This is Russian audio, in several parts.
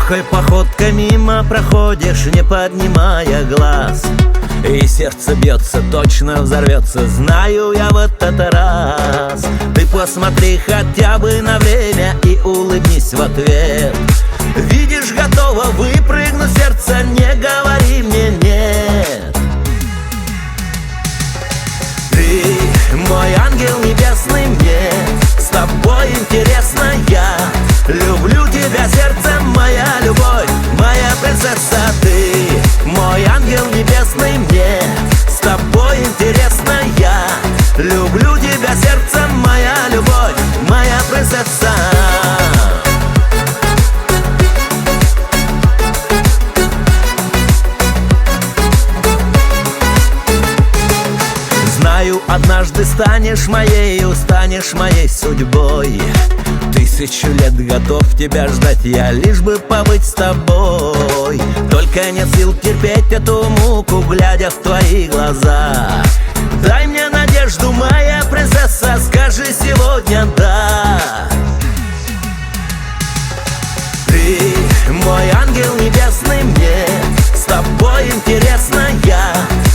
Легкой походкой мимо проходишь, не поднимая глаз, и сердце бьется, точно взорвется, знаю я в этот раз. Ты посмотри хотя бы на время и улыбнись в ответ. Видишь, готово выпрыгнуть сердце, не говори мне нет. Ты мой ангел небесный, мне с тобой интересно я. Люблю тебя, сердце, моя любовь, моя принцесса. Ты мой ангел небесный, мне с тобой интересно я. Люблю тебя, сердце, моя любовь, моя принцесса. Знаю, однажды станешь моею, станешь моей судьбой. 1000 лет готов тебя ждать я, лишь бы побыть с тобой. Только нет сил терпеть эту муку, глядя в твои глаза. Дай мне надежду, моя принцесса, скажи сегодня да. Ты мой ангел небесный, мне с тобой интересно я.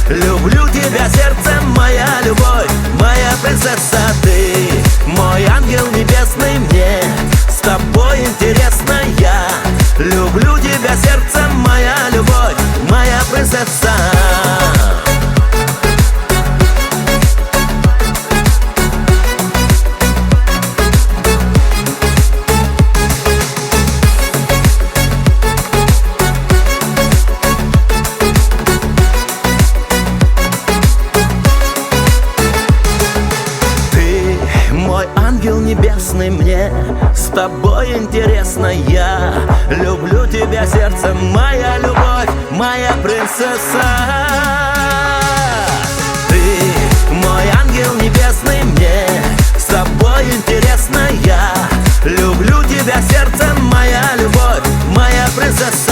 Люблю тебя, сердце, моя любовь, моя принцесса. Ты мой ангел небесный, мне с тобой интересно я. Люблю тебя, сердце, моя любовь, моя принцесса. Ангел небесный, мне с тобой интересно я. Люблю тебя, сердце, моя любовь, моя принцесса. Ты мой ангел небесный, мне с тобой интересно я. Люблю тебя, сердце, моя любовь, моя принцесса.